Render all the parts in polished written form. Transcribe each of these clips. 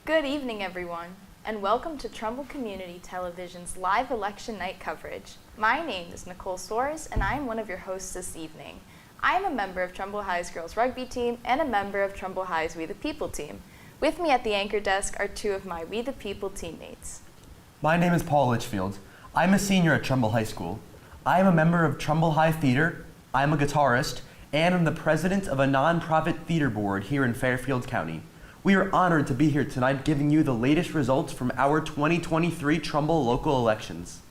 Good evening, everyone, and welcome to Trumbull Community Television's live election night coverage. My name is Nicole Soares, and I am one of your hosts this evening. I am a member of Trumbull High's girls rugby team and a member of Trumbull High's We the People team. With me at the anchor desk are two of my We the People teammates. My name is Paul Litchfield. I'm a senior at Trumbull High School. I am a member of Trumbull High Theater, I'm a guitarist, and I'm the president of a nonprofit theater board here in Fairfield County. We are honored to be here tonight giving you the latest results from our 2023 Trumbull local elections.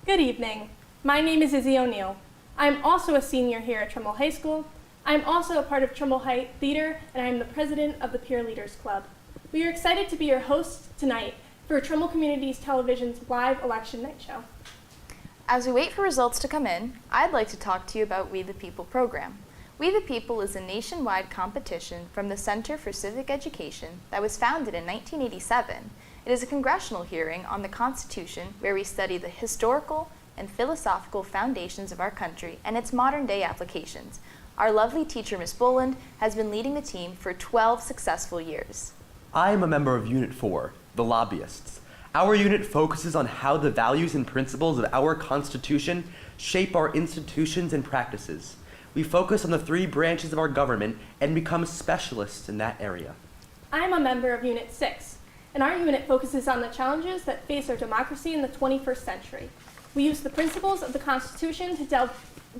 Good evening. My name is Izzy O'Neill. I'm also a senior here at Trumbull High School. I'm also a part of Trumbull High Theater, and I'm the president of the Peer Leaders Club. We are excited to be your hosts tonight for Trumbull Community Television's live election night show. As we wait for results to come in, I'd like to talk to you about We the People program. We the People is a nationwide competition from the Center for Civic Education that was founded in 1987. It is a congressional hearing on the Constitution where we study the historical and philosophical foundations of our country and its modern-day applications. Our lovely teacher, Ms. Boland, has been leading the team for 12 successful years. I am a member of Unit 4, the Lobbyists. Our unit focuses on how the values and principles of our Constitution shape our institutions and practices. We focus on the three branches of our government and become specialists in that area. I am a member of Unit 6, and our unit focuses on the challenges that face our democracy in the 21st century. We use the principles of the Constitution to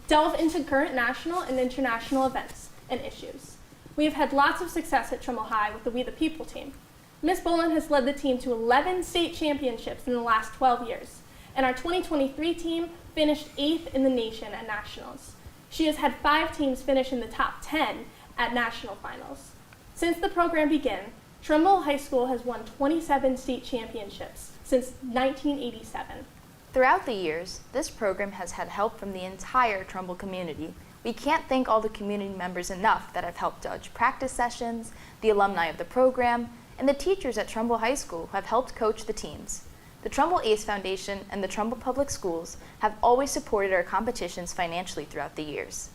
delve into current national and international events and issues. We have had lots of success at Trumbull High with the We the People team. Ms. Boland has led the team to 11 state championships in the last 12 years, and our 2023 team finished 8th in the nation at nationals. She has had 5 teams finish in the top 10 at national finals. Since the program began, Trumbull High School has won 27 state championships since 1987. Throughout the years, this program has had help from the entire Trumbull community. We can't thank all the community members enough that have helped judge practice sessions, the alumni of the program, and the teachers at Trumbull High School who have helped coach the teams. The Trumbull ACE Foundation and the Trumbull Public Schools have always supported our competitions financially throughout the years.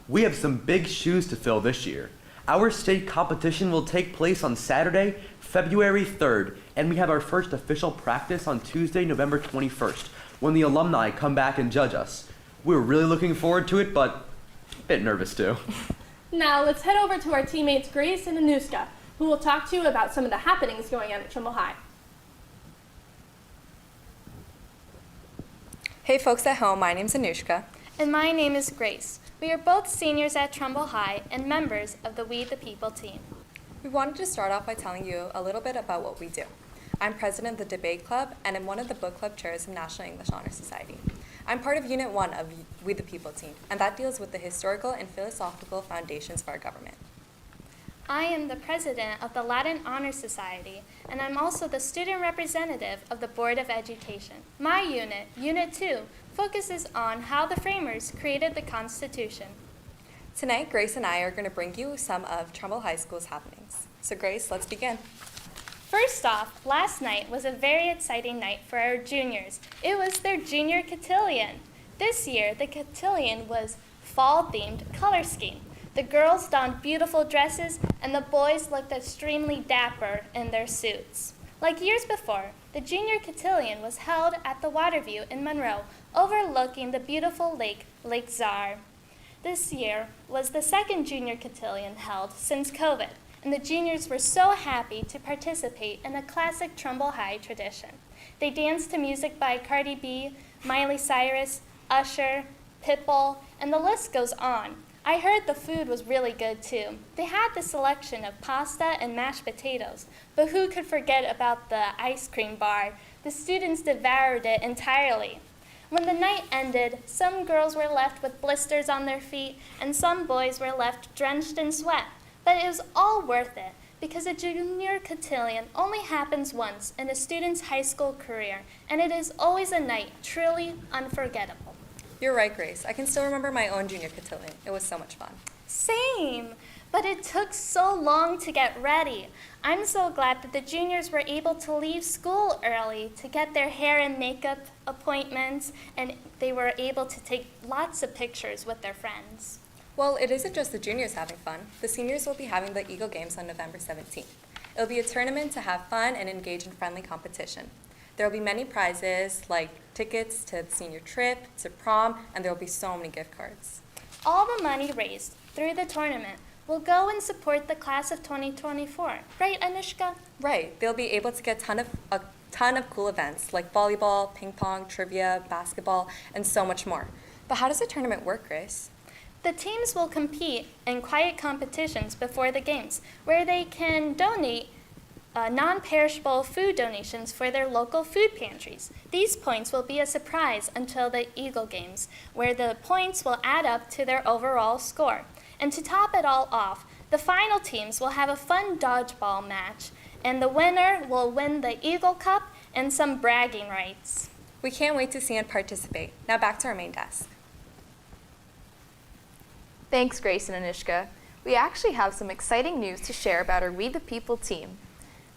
We have some big shoes to fill this year. Our state competition will take place on Saturday, February 3rd, and we have our first official practice on Tuesday, November 21st, when the alumni come back and judge us. We're really looking forward to it, but a bit nervous too. Now let's head over to our teammates Grace and Anushka, who will talk to you about some of the happenings going on at Trumbull High. Hey folks at home, my name's Anushka. And my name is Grace. We are both seniors at Trumbull High and members of the We the People team. We wanted to start off by telling you a little bit about what we do. I'm president of the Debate Club and I'm one of the book club chairs of National English Honor Society. I'm part of Unit 1 of We the People team, and that deals with the historical and philosophical foundations of our government. I am the president of the Latin Honor Society, and I'm also the student representative of the Board of Education. My unit, Unit 2, focuses on how the framers created the Constitution. Tonight, Grace and I are going to bring you some of Trumbull High School's happenings. So Grace, let's begin. First off, last night was a very exciting night for our juniors. It was their junior cotillion. This year, the cotillion was fall-themed color scheme. The girls donned beautiful dresses, and the boys looked extremely dapper in their suits. Like years before, the junior cotillion was held at the Waterview in Monroe, overlooking the beautiful lake, Lake Czar. This year was the second junior cotillion held since COVID, and the juniors were so happy to participate in a classic Trumbull High tradition. They danced to music by Cardi B, Miley Cyrus, Usher, Pitbull, and the list goes on. I heard the food was really good too. They had the selection of pasta and mashed potatoes, but who could forget about the ice cream bar? The students devoured it entirely. When the night ended, some girls were left with blisters on their feet, and some boys were left drenched in sweat. But it was all worth it, because a junior cotillion only happens once in a student's high school career, and it is always a night truly unforgettable. You're right, Grace. I can still remember my own junior cotillion. It was so much fun. Same, but it took so long to get ready. I'm so glad that the juniors were able to leave school early to get their hair and makeup appointments, and they were able to take lots of pictures with their friends. Well, it isn't just the juniors having fun. The seniors will be having the Eagle Games on November 17th. It'll be a tournament to have fun and engage in friendly competition. There will be many prizes like tickets to the senior trip, to prom, and there will be so many gift cards. All the money raised through the tournament will go and support the class of 2024. Right, Anushka? Right, they'll be able to get a ton of cool events like volleyball, ping pong, trivia, basketball, and so much more. But how does the tournament work, Grace? The teams will compete in quiet competitions before the games, where they can donate non-perishable food donations for their local food pantries. These points will be a surprise until the Eagle Games, where the points will add up to their overall score. And to top it all off, the final teams will have a fun dodgeball match, and the winner will win the Eagle Cup and some bragging rights. We can't wait to see and participate. Now back to our main desk. Thanks, Grace and Anushka. We actually have some exciting news to share about our We the People team.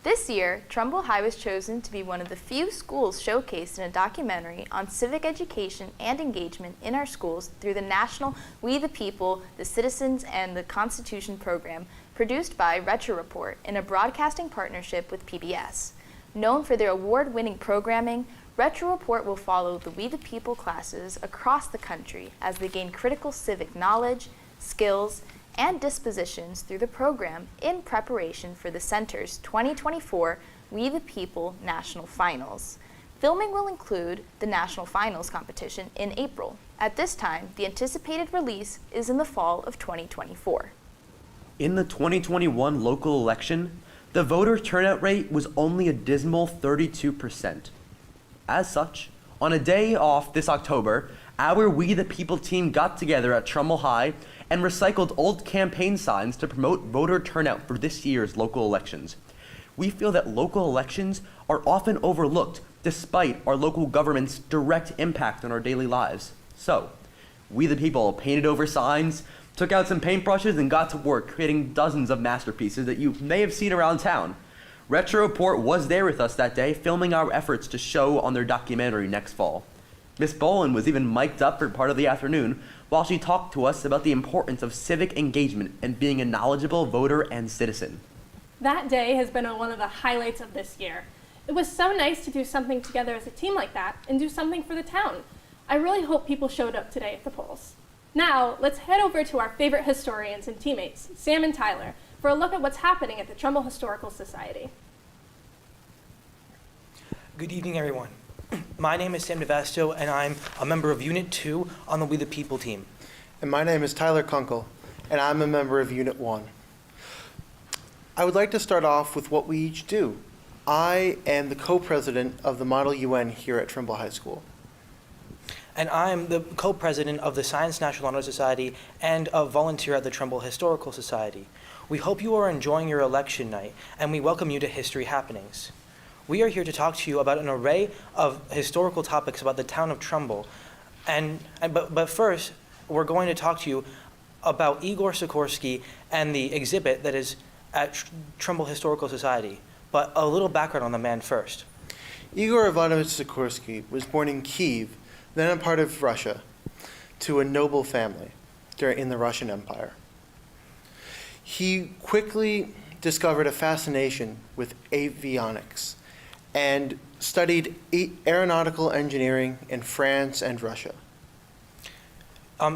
This year, Trumbull High was chosen to be one of the few schools showcased in a documentary on civic education and engagement in our schools through the national We the People, the Citizens, and the Constitution program produced by Retro Report in a broadcasting partnership with PBS. Known for their award-winning programming, Retro Report will follow the We the People classes across the country as they gain critical civic knowledge, skills, and dispositions through the program in preparation for the Center's 2024 We the People National Finals. Filming will include the National Finals competition in April. At this time, the anticipated release is in the fall of 2024. In the 2021 local election, the voter turnout rate was only a dismal 32%. As such, on a day off this October, our We the People team got together at Trumbull High and recycled old campaign signs to promote voter turnout for this year's local elections. We feel that local elections are often overlooked despite our local government's direct impact on our daily lives. So, We the People painted over signs, took out some paintbrushes, and got to work creating dozens of masterpieces that you may have seen around town. Retro Report was there with us that day, filming our efforts to show on their documentary next fall. Miss Boland was even mic'd up for part of the afternoon while she talked to us about the importance of civic engagement and being a knowledgeable voter and citizen. That day has been one of the highlights of this year. It was so nice to do something together as a team like that and do something for the town. I really hope people showed up today at the polls. Now, let's head over to our favorite historians and teammates, Sam and Tyler, for a look at what's happening at the Trumbull Historical Society. Good evening, everyone. My name is Sam DeVasto, and I'm a member of Unit 2 on the We the People team. And my name is Tyler Kunkel, and I'm a member of Unit 1. I would like to start off with what we each do. I am the co-president of the Model UN here at Trumbull High School. And I'm the co-president of the Science National Honor Society and a volunteer at the Trumbull Historical Society. We hope you are enjoying your election night, and we welcome you to History Happenings. We are here to talk to you about an array of historical topics about the town of Trumbull. But first, we're going to talk to you about Igor Sikorsky and the exhibit that is at Trumbull Historical Society. But a little background on the man first. Igor Ivanovich Sikorsky was born in Kyiv, then a part of Russia, to a noble family in the Russian Empire. He quickly discovered a fascination with avionics and studied aeronautical engineering in France and Russia.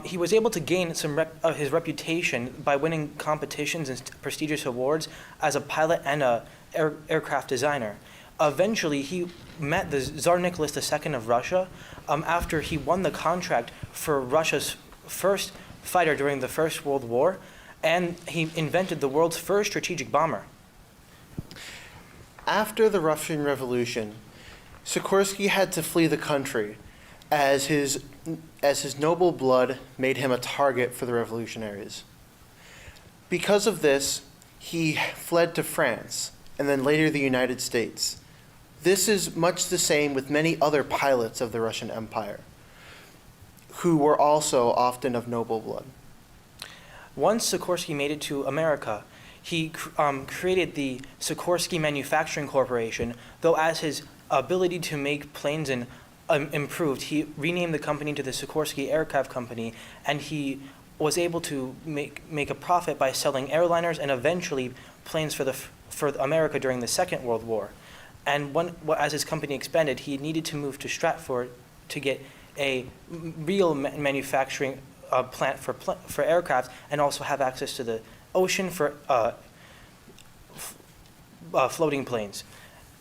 He was able to gain his reputation by winning competitions and prestigious awards as a pilot and a aircraft designer. Eventually, he met the Tsar Nicholas II of Russia after he won the contract for Russia's first fighter during the First World War, and he invented the world's first strategic bomber. After the Russian Revolution, Sikorsky had to flee the country as his noble blood made him a target for the revolutionaries. Because of this, he fled to France and then later the United States. This is much the same with many other pilots of the Russian Empire, who were also often of noble blood. Once Sikorsky made it to America, he created the Sikorsky Manufacturing Corporation, though as his ability to make planes improved, he renamed the company to the Sikorsky Aircraft Company, and he was able to make a profit by selling airliners and eventually planes for the for America during the Second World War. And as his company expanded, he needed to move to Stratford to get a real manufacturing plant for aircraft, and also have access to the ocean for floating planes.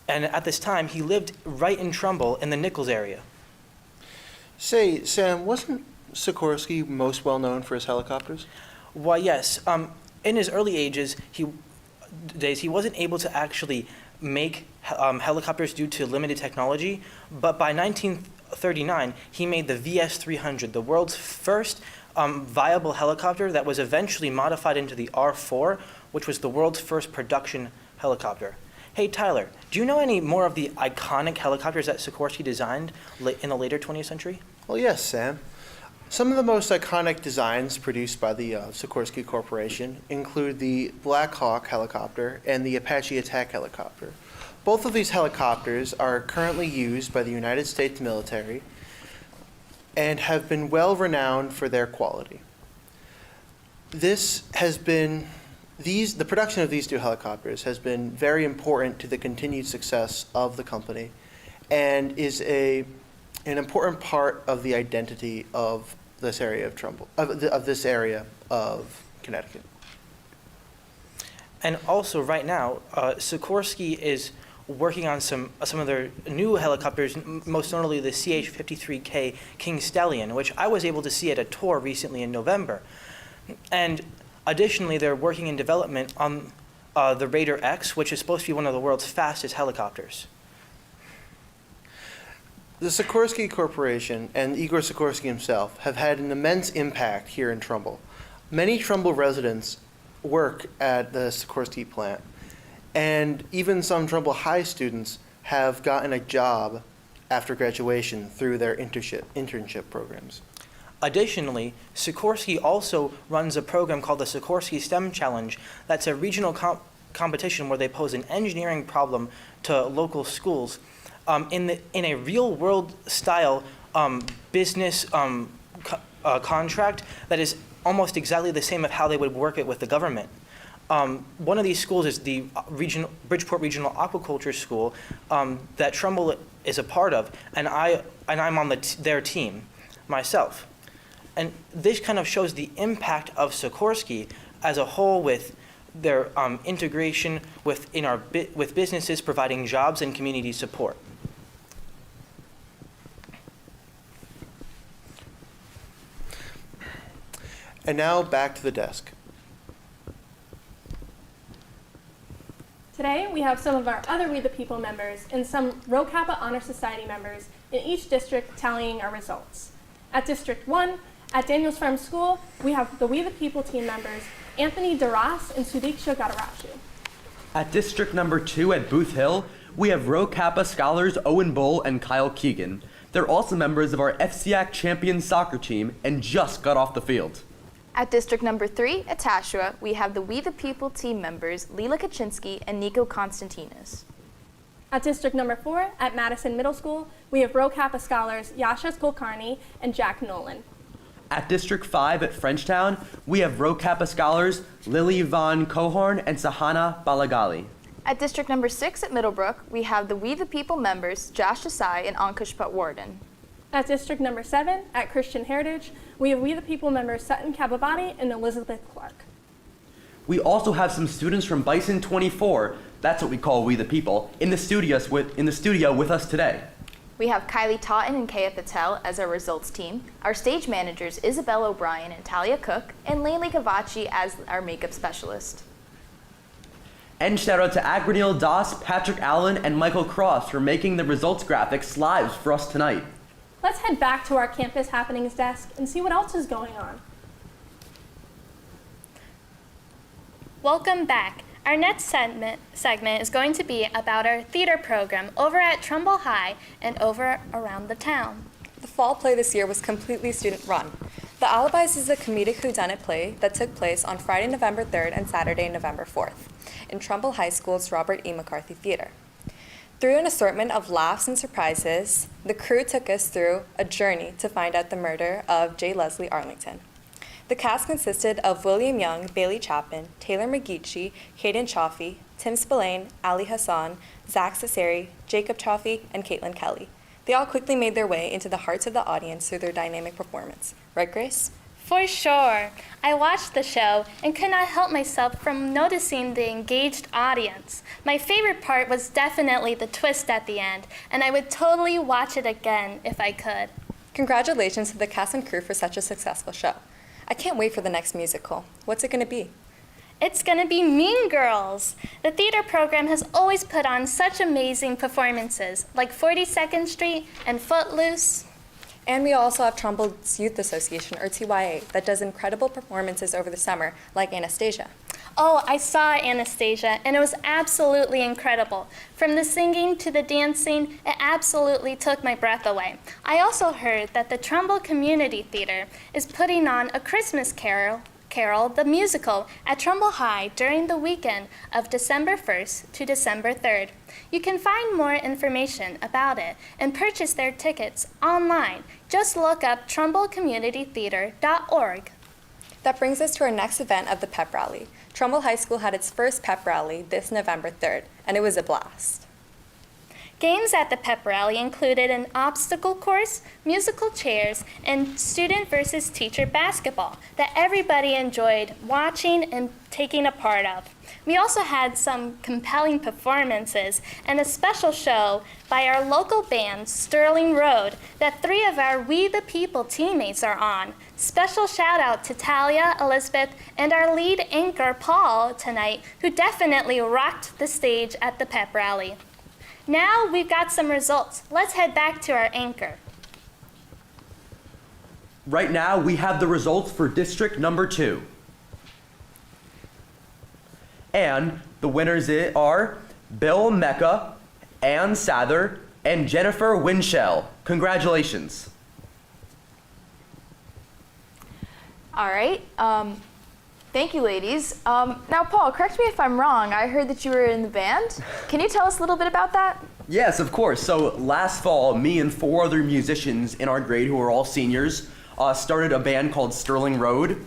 And at this time, he lived right in Trumbull in the Nichols area. Say, Sam, wasn't Sikorsky most well known for his helicopters? Why, yes. In his early days, he wasn't able to actually make helicopters due to limited technology, but by 1939, he made the VS-300, the world's first viable helicopter that was eventually modified into the R-4, which was the world's first production helicopter. Hey, Tyler, do you know any more of the iconic helicopters that Sikorsky designed in the later 20th century? Well, yes, Sam. Some of the most iconic designs produced by the Sikorsky Corporation include the Black Hawk helicopter and the Apache Attack helicopter. Both of these helicopters are currently used by the United States military and have been well renowned for their quality. The production of these two helicopters has been very important to the continued success of the company and is an important part of the identity of this area of Trumbull, of this area of Connecticut. And also, right now, Sikorsky is working on some of their new helicopters, most notably the CH-53K King Stallion, which I was able to see at a tour recently in November. And additionally, they're working in development on the Raider X, which is supposed to be one of the world's fastest helicopters. The Sikorsky Corporation and Igor Sikorsky himself have had an immense impact here in Trumbull. Many Trumbull residents work at the Sikorsky plant, and even some Trumbull High students have gotten a job after graduation through their internship programs. Additionally, Sikorsky also runs a program called the Sikorsky STEM Challenge. That's a regional competition where they pose an engineering problem to local schools in a real-world style business contract that is almost exactly the same of how they would work it with the government. One of these schools is the Bridgeport Regional Aquaculture School that Trumbull is a part of, and I'm on their team myself. And this kind of shows the impact of Sikorsky as a whole with their integration with businesses providing jobs and community support. And now back to the desk. Today, we have some of our other We the People members and some Rho Kappa Honor Society members in each district tallying our results. At District 1, at Daniels Farm School, we have the We the People team members, Anthony DeRoss and Sudiksha Gadaraju. At District Number 2 at Booth Hill, we have Rho Kappa scholars Owen Bull and Kyle Keegan. They're also members of our FCAC champion soccer team and just got off the field. At District Number 3 at Tashua, we have the We the People team members Leela Kaczynski and Nico Konstantinos. At District Number 4 at Madison Middle School, we have Rho Kappa scholars Yasha Kulkarni and Jack Nolan. At District 5 at Frenchtown, we have Rho Kappa scholars Lily Von Cohorn and Sahana Balagali. At District Number 6 at Middlebrook, we have the We the People members Josh Desai and Ankush Patwardhan. At District Number 7 at Christian Heritage, we have We the People members Sutton Kababadi and Elizabeth Clark. We also have some students from Bison 24, that's what we call We the People, in the studio with us today. We have Kylie Totten and Kaya Patel as our results team, our stage managers Isabel O'Brien and Talia Cook, and Lainey Cavacci as our makeup specialist. And shout out to Agranil Das, Patrick Allen, and Michael Cross for making the results graphics live for us tonight. Let's head back to our campus happenings desk and see what else is going on. Welcome back. Our next segment is going to be about our theater program over at Trumbull High and over around the town. The fall play this year was completely student-run. The Alibis is a comedic whodunit play that took place on Friday, November 3rd and Saturday, November 4th in Trumbull High School's Robert E. McCarthy Theater. Through an assortment of laughs and surprises, the crew took us through a journey to find out the murder of J. Leslie Arlington. The cast consisted of William Young, Bailey Chapman, Taylor McGeechee, Hayden Chaffee, Tim Spillane, Ali Hassan, Zach Cesari, Jacob Chaffee, and Caitlin Kelly. They all quickly made their way into the hearts of the audience through their dynamic performance. Right, Grace? For sure. I watched the show and could not help myself from noticing the engaged audience. My favorite part was definitely the twist at the end, and I would totally watch it again if I could. Congratulations to the cast and crew for such a successful show. I can't wait for the next musical. What's it going to be? It's gonna be Mean Girls! The theater program has always put on such amazing performances, like 42nd Street and Footloose. And we also have Trumbull's Youth Association, or TYA, that does incredible performances over the summer, like Anastasia. Oh, I saw Anastasia, and it was absolutely incredible. From the singing to the dancing, it absolutely took my breath away. I also heard that the Trumbull Community Theater is putting on A Christmas Carol, the musical, at Trumbull High during the weekend of December 1st to December 3rd. You can find more information about it and purchase their tickets online. Just look up trumbullcommunitytheater.org. That brings us to our next event of the pep rally. Trumbull High School had its first pep rally this November 3rd, and it was a blast. Games at the pep rally included an obstacle course, musical chairs, and student versus teacher basketball that everybody enjoyed watching and taking a part of. We also had some compelling performances and a special show by our local band, Sterling Road, that 3 of our We the People teammates are on. Special shout out to Talia, Elizabeth, and our lead anchor, Paul, tonight, who definitely rocked the stage at the pep rally. Now we've got some results. Let's head back to our anchor. Right now, we have the results for District Number 2. And the winners are Bill Mecca, Ann Sather, and Jennifer Winchell. Congratulations. All right. Thank you, ladies. Now, Paul, correct me if I'm wrong. I heard that you were in the band. Can you tell us a little bit about that? Yes, of course. So last fall, me and 4 other musicians in our grade who are all seniors started a band called Sterling Road.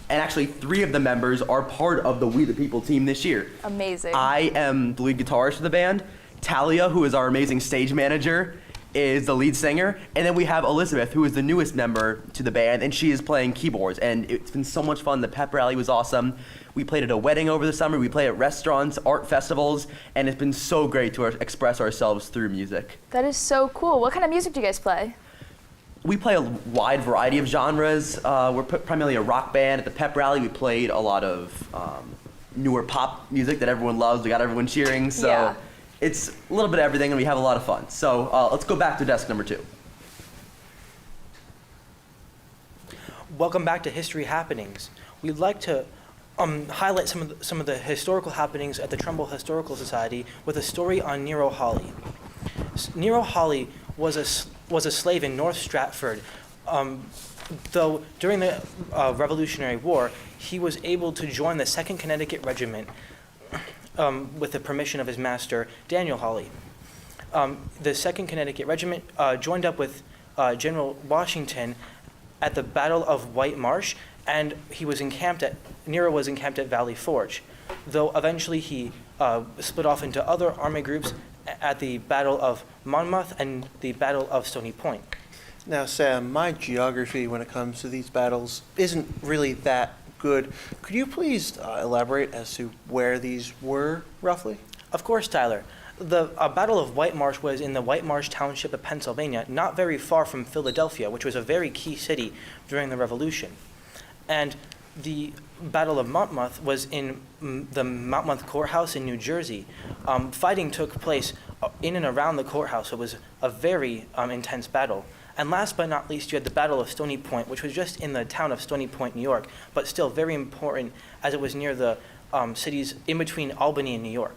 And actually 3 of the members are part of the We the People team this year. Amazing. I am the lead guitarist for the band. Talia, who is our amazing stage manager, is the lead singer. And then we have Elizabeth, who is the newest member to the band, and she is playing keyboards. And it's been so much fun. The pep rally was awesome. We played at a wedding over the summer. We played at restaurants, art festivals, and it's been so great to express ourselves through music. That is so cool. What kind of music do you guys play? We play a wide variety of genres. We're primarily a rock band. At the pep rally, we played a lot of newer pop music that everyone loves. We got everyone cheering. So Yeah. It's a little bit of everything, and we have a lot of fun. So let's go back to desk number 2. Welcome back to History Happenings. We'd like to highlight some of the historical happenings at the Trumbull Historical Society with a story on Nero Hawley. Nero Hawley was a slave in North Stratford. Though during the Revolutionary War, he was able to join the 2nd Connecticut Regiment with the permission of his master, Daniel Hawley. The 2nd Connecticut Regiment joined up with General Washington at the Battle of White Marsh, and Nero was encamped at Valley Forge, though eventually he split off into other army groups at the Battle of Monmouth and the Battle of Stony Point. Now, Sam, my geography when it comes to these battles isn't really that good. Could you please elaborate as to where these were, roughly? Of course, Tyler. The Battle of White Marsh was in the White Marsh Township of Pennsylvania, not very far from Philadelphia, which was a very key city during the Revolution. And the Battle of Monmouth was in the Monmouth Courthouse in New Jersey. Fighting took place in and around the courthouse. It was a very intense battle. And last but not least, you had the Battle of Stony Point, which was just in the town of Stony Point, New York, but still very important as it was near the cities in between Albany and New York.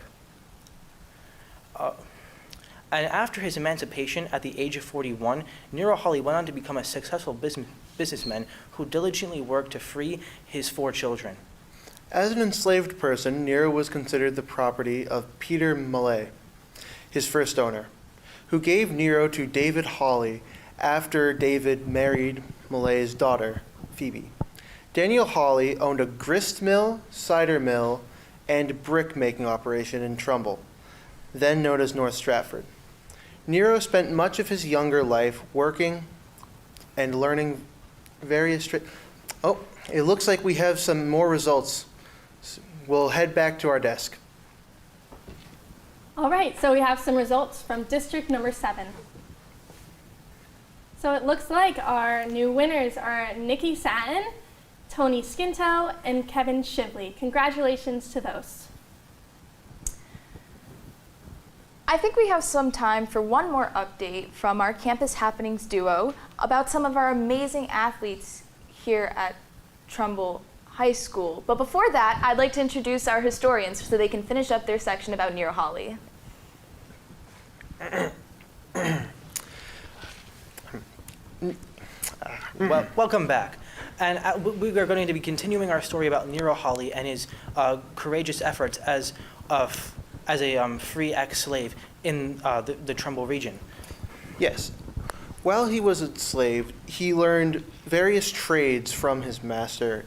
And after his emancipation at the age of 41, Nero Hawley went on to become a successful businessman who diligently worked to free his 4 children. As an enslaved person, Nero was considered the property of Peter Millay, his first owner, who gave Nero to David Hawley after David married Millay's daughter, Phoebe. Daniel Hawley owned a grist mill, cider mill, and brick making operation in Trumbull, then known as North Stratford. Nero spent much of his younger life working and learning various trades. Oh, it looks like we have some more results. We'll head back to our desk. All right, so we have some results from district number 7. So it looks like our new winners are Nikki Satin, Tony Skinto, and Kevin Shively. Congratulations to those. I think we have some time for one more update from our Campus Happenings duo about some of our amazing athletes here at Trumbull High School. But before that, I'd like to introduce our historians so they can finish up their section about Nero Hawley. Well, welcome back. And we are going to be continuing our story about Nero Hawley and his courageous efforts as a free ex-slave in the Trumbull region. Yes. While he was a slave, he learned various trades from his master,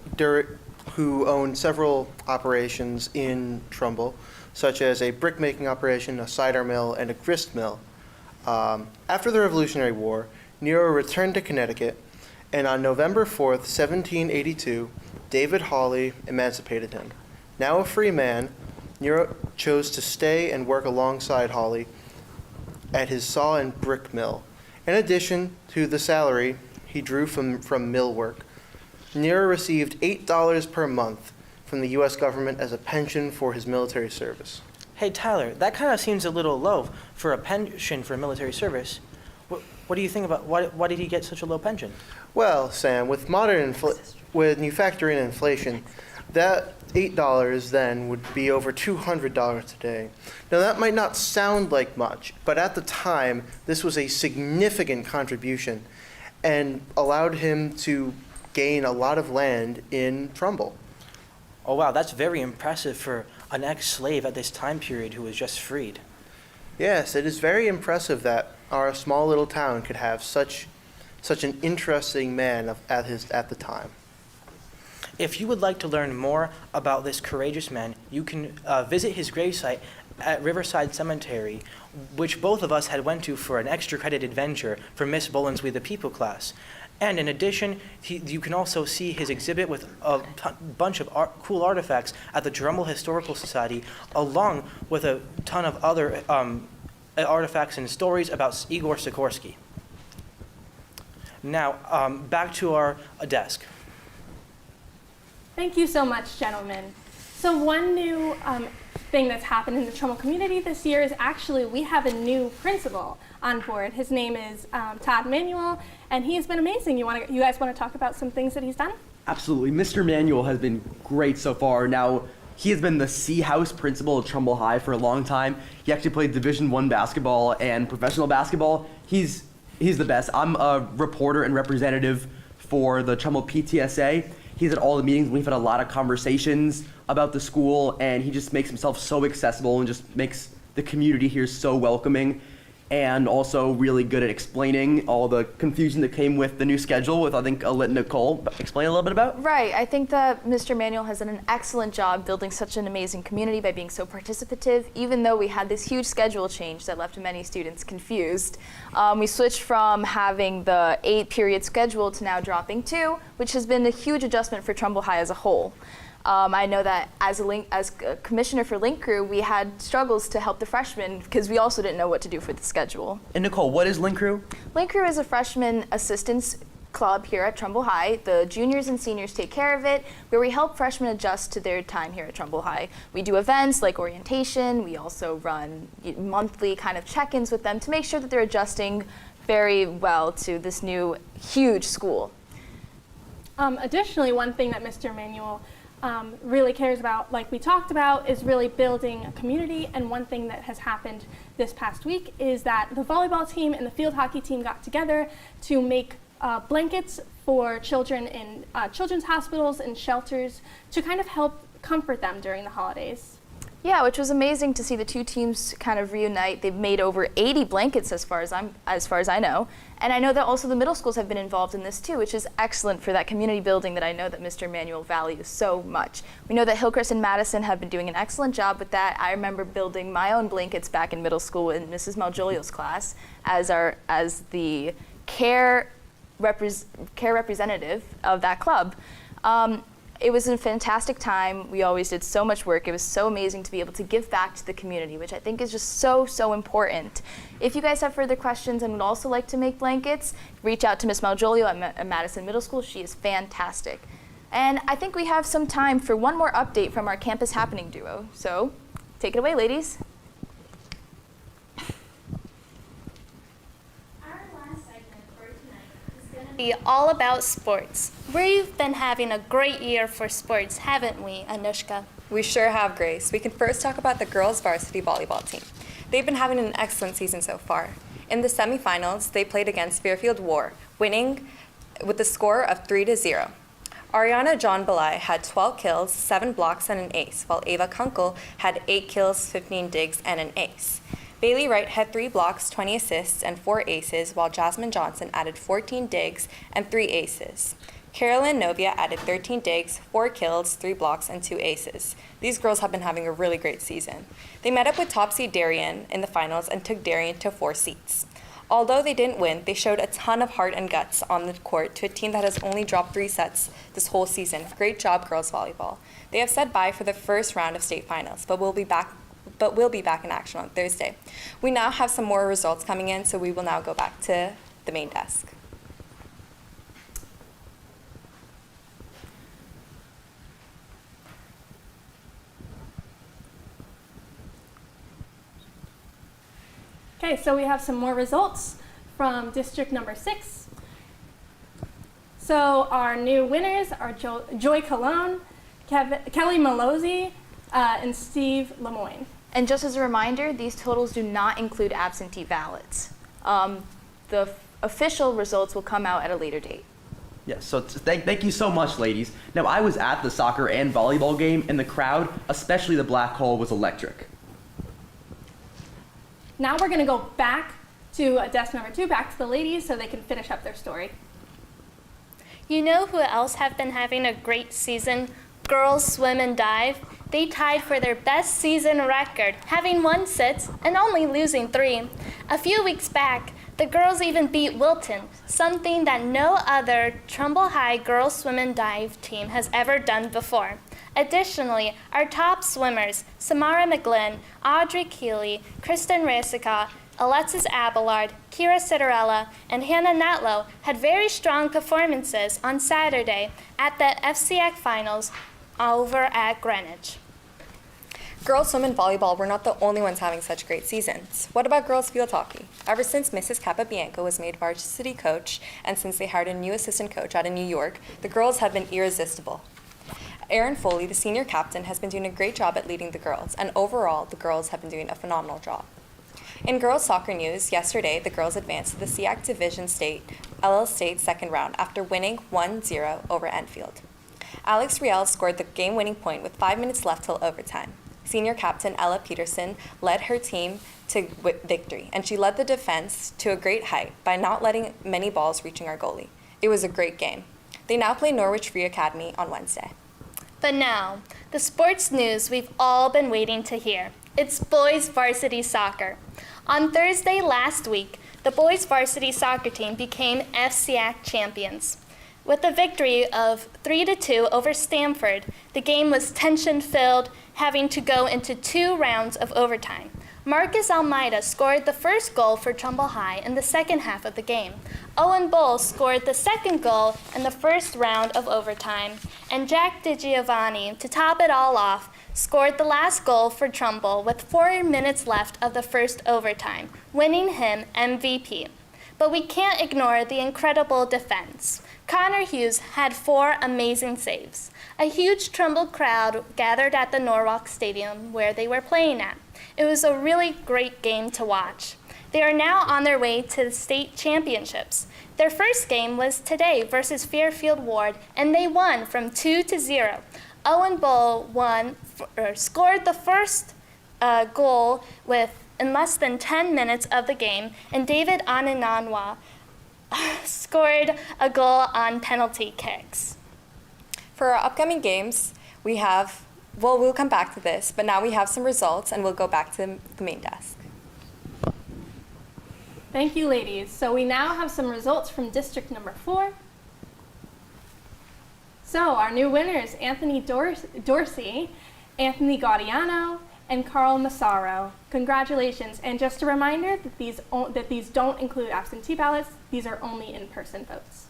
who owned several operations in Trumbull, such as a brick-making operation, a cider mill, and a grist mill. After the Revolutionary War, Nero returned to Connecticut, and on November 4th, 1782, David Hawley emancipated him. Now a free man, Nero chose to stay and work alongside Hawley at his saw and brick mill. In addition to the salary he drew from mill work, Nero received $8 per month from the U.S. government as a pension for his military service. Hey, Tyler, that kind of seems a little low for a pension for military service. What do you think about why did he get such a low pension? Well, Sam, when you factor in inflation, that $8 then would be over $200 today. Now that might not sound like much, but at the time, this was a significant contribution and allowed him to gain a lot of land in Trumbull. Oh wow, that's very impressive for an ex-slave at this time period who was just freed. Yes, it is very impressive that our small little town could have such an interesting man at the time. If you would like to learn more about this courageous man, you can visit his gravesite at Riverside Cemetery, which both of us had went to for an extra credit adventure for Miss Boland's We the People class. And in addition, you can also see his exhibit with a bunch of cool artifacts at the Trumbull Historical Society, along with a ton of other artifacts and stories about Igor Sikorsky. Now, back to our desk. Thank you so much, gentlemen. So one new thing that's happened in the Trumbull community this year is actually we have a new principal on board. His name is Todd Manuel, and he has been amazing. You guys want to talk about some things that he's done? Absolutely. Mr. Manuel has been great so far. Now, he has been the C House principal of Trumbull High for a long time. He actually played Division I basketball and professional basketball. He's the best. I'm a reporter and representative for the Trumbull PTSA. He's at all the meetings. We've had a lot of conversations about the school, and he just makes himself so accessible and just makes the community here so welcoming, and also really good at explaining all the confusion that came with the new schedule with, I think, Alit and Nicole. Explain a little bit about? Right. I think that Mr. Manuel has done an excellent job building such an amazing community by being so participative, even though we had this huge schedule change that left many students confused. We switched from having the 8-period schedule to now dropping 2, which has been a huge adjustment for Trumbull High as a whole. I know that as a commissioner for Link Crew, we had struggles to help the freshmen because we also didn't know what to do for the schedule. And Nicole, what is Link Crew? Link Crew is a freshman assistance club here at Trumbull High. The juniors and seniors take care of it, where we help freshmen adjust to their time here at Trumbull High. We do events like orientation. We also run monthly kind of check-ins with them to make sure that they're adjusting very well to this new huge school. Additionally, one thing that Mr. Manuel really cares about, like we talked about, is really building a community. And one thing that has happened this past week is that the volleyball team and the field hockey team got together to make blankets for children in children's hospitals and shelters to kind of help comfort them during the holidays. Yeah, which was amazing to see the two teams kind of reunite. They've made over 80 blankets as far as I know. And I know that also the middle schools have been involved in this too, which is excellent for that community building that I know that Mr. Emanuel values so much. We know that Hillcrest and Madison have been doing an excellent job with that. I remember building my own blankets back in middle school in Mrs. Malgioglio's class as the care representative of that club. It was a fantastic time. We always did so much work. It was so amazing to be able to give back to the community, which I think is just so, so important. If you guys have further questions and would also like to make blankets, reach out to Miss Malgiolio at Madison Middle School. She is fantastic. And I think we have some time for one more update from our Campus Happening duo. So take it away, ladies. Be all about sports. We've been having a great year for sports, haven't we, Anushka? We sure have, Grace. We can first talk about the girls' varsity volleyball team. They've been having an excellent season so far. In the semifinals, they played against Fairfield War, winning with a score of 3-0. Ariana John Belay had 12 kills, 7 blocks, and an ace, while Ava Kunkel had 8 kills, 15 digs, and an ace. Bailey Wright had 3 blocks, 20 assists, and 4 aces, while Jasmine Johnson added 14 digs and 3 aces. Carolyn Novia added 13 digs, 4 kills, 3 blocks, and 2 aces. These girls have been having a really great season. They met up with top seed Darien in the finals and took Darien to 4 seats. Although they didn't win, they showed a ton of heart and guts on the court to a team that has only dropped 3 sets this whole season. Great job, girls volleyball. They have said bye for the first round of state finals, but we'll be back in action on Thursday. We now have some more results coming in, so we will now go back to the main desk. Okay, so we have some more results from district number 6. So our new winners are Joy Colon, Kelly Malozzi, and Steve Lemoyne. And just as a reminder, these totals do not include absentee ballots. The official results will come out at a later date. Yes, so thank you so much, ladies. Now, I was at the soccer and volleyball game, and the crowd, especially the Black Hole, was electric. Now we're going to go back to desk number 2, back to the ladies, so they can finish up their story. You know who else have been having a great season? Girls swim and dive. They tied for their best season record, having won 6 and only losing 3. A few weeks back, the girls even beat Wilton, something that no other Trumbull High girls swim and dive team has ever done before. Additionally, our top swimmers, Samara McGlynn, Audrey Keeley, Kristen Rasica, Alexis Abelard, Kira Citarella, and Hannah Natlow had very strong performances on Saturday at the FCAC finals over at Greenwich. Girls swim and volleyball were not the only ones having such great seasons. What about girls field hockey? Ever since Mrs. Capabianco was made varsity coach, and since they hired a new assistant coach out in New York, the girls have been irresistible. Erin Foley, the senior captain, has been doing a great job at leading the girls, and overall, the girls have been doing a phenomenal job. In girls soccer news, yesterday, the girls advanced to the SEAC Division LL State second round after winning 1-0 over Enfield. Alex Riel scored the game-winning point with 5 minutes left till overtime. Senior captain Ella Peterson led her team to victory, and she led the defense to a great height by not letting many balls reaching our goalie. It was a great game. They now play Norwich Free Academy on Wednesday. But now, the sports news we've all been waiting to hear. It's boys varsity soccer. On Thursday last week, the boys varsity soccer team became FCAC champions. With a victory of 3-2 over Stamford, the game was tension-filled, having to go into 2 rounds of overtime. Marcus Almeida scored the first goal for Trumbull High in the second half of the game. Owen Bowles scored the second goal in the first round of overtime. And Jack DiGiovanni, to top it all off, scored the last goal for Trumbull with 4 minutes left of the first overtime, winning him MVP. But we can't ignore the incredible defense. Connor Hughes had 4 amazing saves. A huge Trumbull crowd gathered at the Norwalk Stadium where they were playing at. It was a really great game to watch. They are now on their way to the state championships. Their first game was today versus Fairfield Ward, and they won from 2-0. Owen Bull won scored the first goal in less than 10 minutes of the game, and David Anananwa scored a goal on penalty kicks. For our upcoming games, we'll come back to this, but now we have some results and we'll go back to the main desk. Thank you, ladies. So we now have some results from district number 4. So our new winners, Anthony Dorsey, Anthony Gaudiano, and Carl Massaro. Congratulations. And just a reminder that these don't include absentee ballots. These are only in-person votes.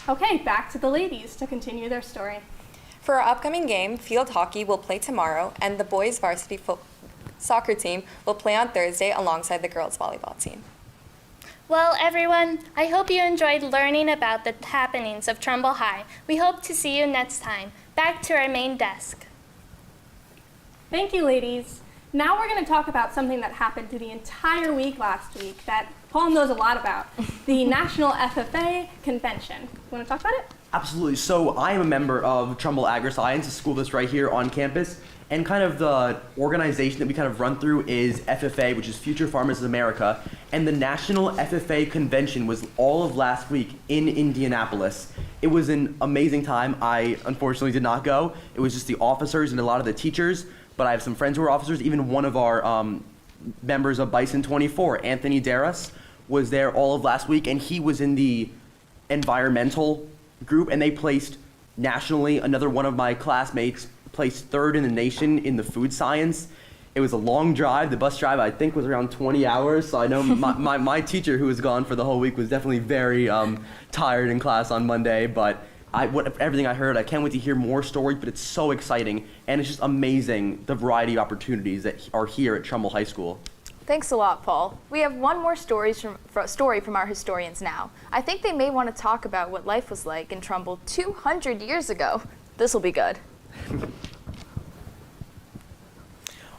Okay, back to the ladies to continue their story. For our upcoming game, field hockey will play tomorrow, and the boys varsity soccer team will play on Thursday alongside the girls volleyball team. Well, everyone, I hope you enjoyed learning about the happenings of Trumbull High. We hope to see you next time. Back to our main desk. Thank you, ladies. Now we're going to talk about something that happened through the entire week last week that Paul knows a lot about, the National FFA Convention. You want to talk about it? Absolutely. So I am a member of Trumbull AgriScience, a school that's right here on campus. And kind of the organization that we kind of run through is FFA, which is Future Farmers of America. And the National FFA Convention was all of last week in Indianapolis. It was an amazing time. I unfortunately did not go. It was just the officers and a lot of the teachers. But I have some friends who are officers. Even one of our members of Bison 24, Anthony Darras, was there all of last week. And he was in the environmental group. And they placed nationally. Another one of my classmates placed 3rd in the nation in the food science. It was a long drive. The bus drive, I think, was around 20 hours. So I know my teacher, who was gone for the whole week, was definitely very tired in class on Monday. But everything I heard, I can't wait to hear more stories, but it's so exciting. And it's just amazing, the variety of opportunities that are here at Trumbull High School. Thanks a lot, Paul. We have one more story from our historians now. I think they may want to talk about what life was like in Trumbull 200 years ago. This will be good.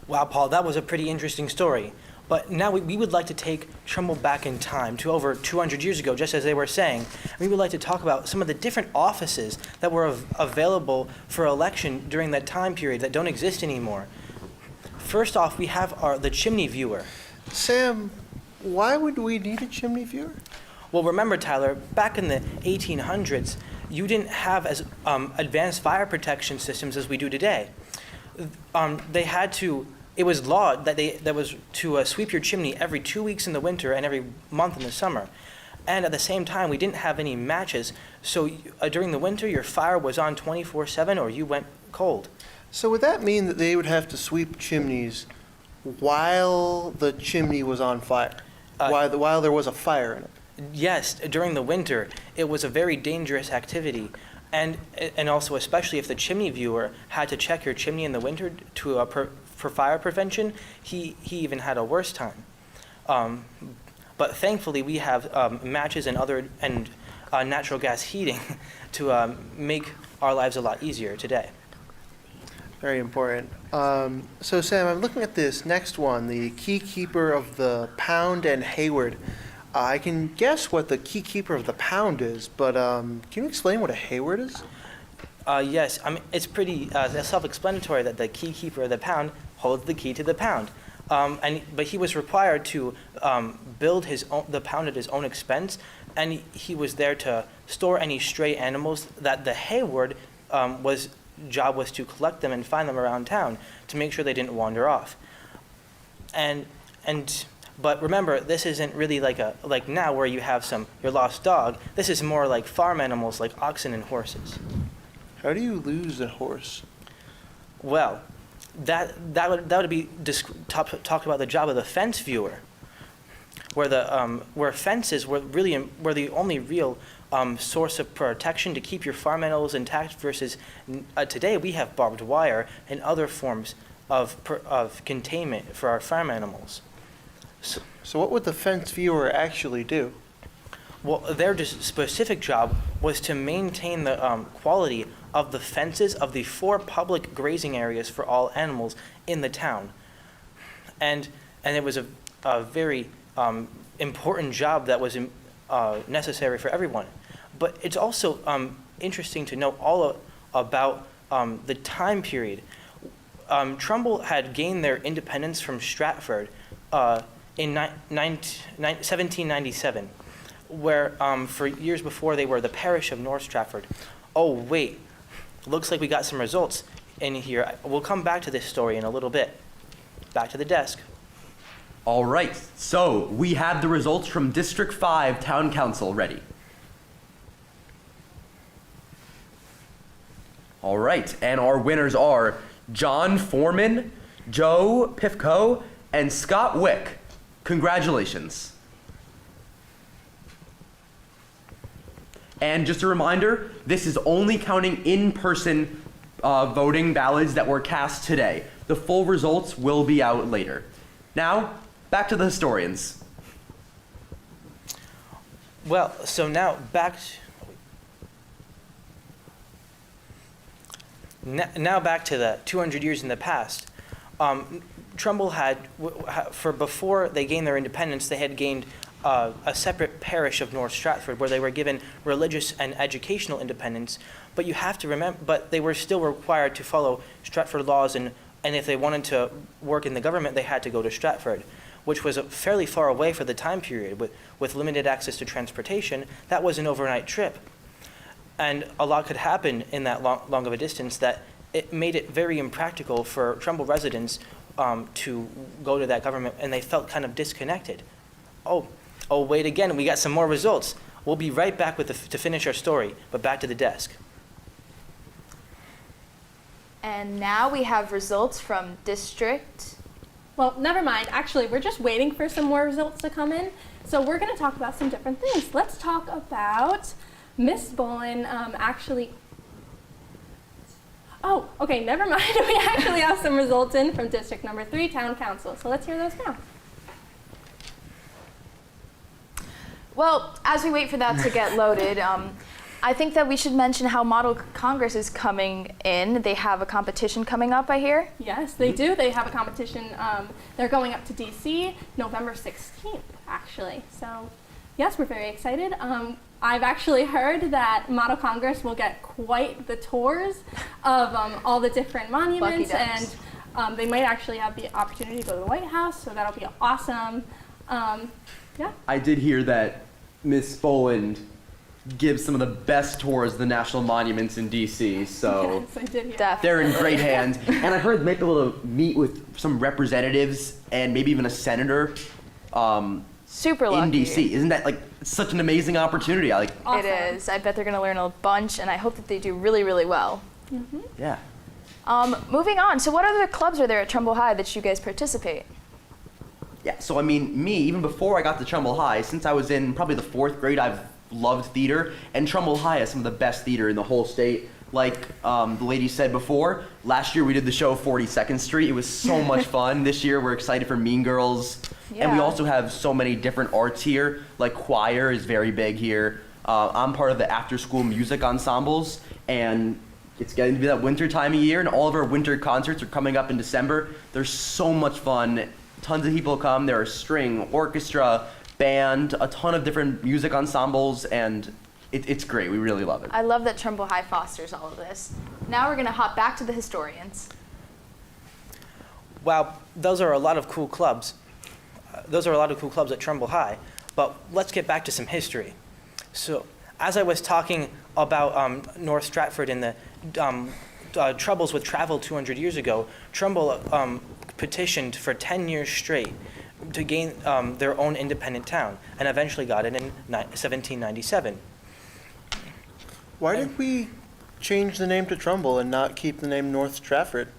Wow, Paul, that was a pretty interesting story. But now we would like to take Trumbull back in time to over 200 years ago, just as they were saying. We would like to talk about some of the different offices that were available for election during that time period that don't exist anymore. First off, we have the chimney viewer. Sam, why would we need a chimney viewer? Well, remember, Tyler, back in the 1800s, you didn't have as advanced fire protection systems as we do today. It was law that was to sweep your chimney every 2 weeks in the winter and every month in the summer. And at the same time, we didn't have any matches, so during the winter, your fire was on 24/7 or you went cold. So would that mean that they would have to sweep chimneys while the chimney was on fire? While there was a fire in it? Yes, during the winter, it was a very dangerous activity. And also, especially if the chimney viewer had to check your chimney in the winter for fire prevention, he even had a worse time. But thankfully, we have matches and natural gas heating to make our lives a lot easier today. Very important. So Sam, I'm looking at this next one, the key keeper of the Pound and Hayward. I can guess what the key keeper of the Pound is, but can you explain what a Hayward is? Yes, I mean, it's pretty self-explanatory that the key keeper of the Pound holds the key to the pound. But he was required to build the pound at his own expense, and he was there to store any stray animals that the Hayward job was to collect them and find them around town to make sure they didn't wander off. But remember, this isn't really like now where you have your lost dog. This is more like farm animals like oxen and horses. How do you lose a horse? Well, that would be talk about the job of the fence viewer, where fences were the only real source of protection to keep your farm animals intact. Versus today, we have barbed wire and other forms of containment for our farm animals. So what would the fence viewer actually do? Well, their specific job was to maintain the quality of the fences of the 4 public grazing areas for all animals in the town. And it was a very important job that was necessary for everyone. But it's also interesting to know all about the time period Trumbull had gained their independence from Stratford in 1797, where for years before they were the parish of North Stratford. Oh, wait, looks like we got some results in here. We'll come back to this story in a little bit. Back to the desk. All right, so we have the results from District 5 Town Council ready. All right, and our winners are John Foreman, Joe Pifko, and Scott Wick. Congratulations. And just a reminder, this is only counting in-person voting ballots that were cast today. The full results will be out later. Now, back to the historians. Well, so now now back to the 200 years in the past. Trumbull had, for before they gained their independence, they had gained a separate parish of North Stratford where they were given religious and educational independence. But you have to remember, but they were still required to follow Stratford laws, and if they wanted to work in the government, they had to go to Stratford, which was fairly far away for the time period. With limited access to transportation, that was an overnight trip. And a lot could happen in that long of a distance that it made it very impractical for Trumbull residents to go to that government, and they felt kind of disconnected. Oh, wait again, we got some more results. We'll be right back with to finish our story, but back to the desk. And now we have results from District. Well, never mind. Actually, we're just waiting for some more results to come in. So we're going to talk about some different things. Let's talk about Miss Bolin actually. Oh, okay, never mind. We actually have some results in from District number 3, Town Council. So let's hear those now. Well, as we wait for that to get loaded, I think that we should mention how Model Congress is coming in. They have a competition coming up, I hear. Yes, they do. They have a competition. They're going up to DC November 16th, actually. So, yes, we're very excited. I've actually heard that Model Congress will get quite the tours of all the different monuments, and they might actually have the opportunity to go to the White House, so that'll be awesome. Yeah. I did hear that Miss Boland gives some of the best tours of the national monuments in DC, so Yes, I did hear. Definitely. they're in great hands. And I heard they might be able to meet with some representatives and maybe even a senator Super in lucky. DC. Isn't that like such an amazing opportunity? I like, Awesome. It is. I bet they're going to learn a bunch, and I hope that they do really, really well. yeah. Moving on. So what other clubs are there at Trumbull High that you guys participate? Yeah, so I mean, me, even before I got to Trumbull High, since I was in probably the 4th grade, I've loved theater, and Trumbull High has some of the best theater in the whole state. Like the lady said before, last year we did the show 42nd Street. It was so much fun. This year we're excited for Mean Girls. And we Yeah. also have so many different arts here, like choir is very big here. I'm part of the after-school music ensembles, and it's getting to be that winter time of year, and all of our winter concerts are coming up in December. They're so much fun. Tons of people come. There are string, orchestra, band, a ton of different music ensembles, and it's great. We really love it. I love that Trumbull High fosters all of this. Now we're going to hop back to the historians. Wow, those are a lot of cool clubs. Those are a lot of cool clubs at Trumbull High. But let's get back to some history. So, as I was talking about North Stratford and the troubles with travel 200 years ago, Trumbull petitioned for 10 years straight to gain their own independent town, and eventually got it in 1797. Why did we change the name to Trumbull and not keep the name North Stratford?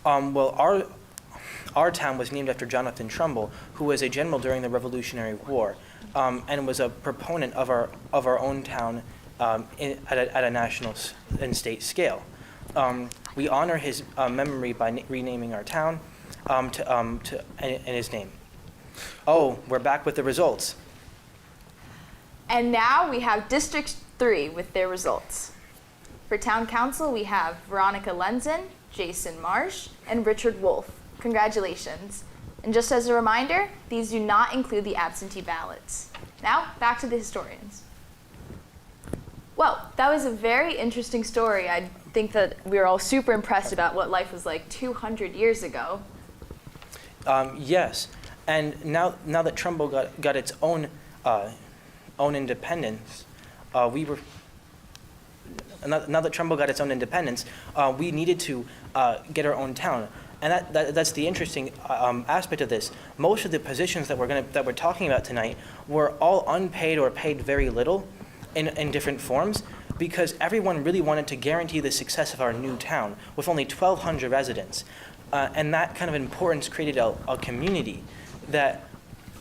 Well, our town was named after Jonathan Trumbull, who was a general during the Revolutionary War, and was a proponent of our own town at a national and state scale. We honor his memory by renaming our town in his name. Oh, we're back with the results. And now we have District 3 with their results. For Town Council, we have Veronica Lenzen, Jason Marsh, and Richard Wolf. Congratulations. And just as a reminder, these do not include the absentee ballots. Now, back to the historians. Well, that was a very interesting story. I think that we were all super impressed about what life was like 200 years ago. Yes, and now that Trumbull got its own independence, now that Trumbull got its own independence, we needed to get our own town. And that's the interesting aspect of this. Most of the positions that we're talking about tonight were all unpaid or paid very little in different forms, because everyone really wanted to guarantee the success of our new town with only 1,200 residents. And that kind of importance created a community that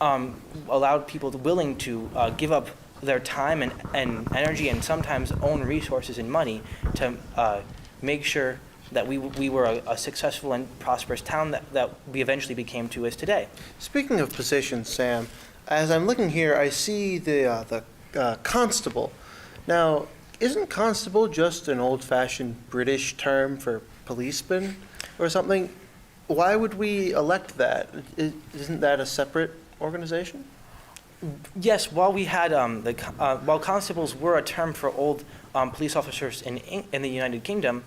allowed people willing to give up their time and energy and sometimes own resources and money to make sure that we were a successful and prosperous town that we eventually became to as today. Speaking of positions, Sam, as I'm looking here, I see the constable. Now, isn't constable just an old-fashioned British term for policeman or something? Why would we elect that? Isn't that a separate organization? Yes, while we had while constables were a term for old police officers in the United Kingdom,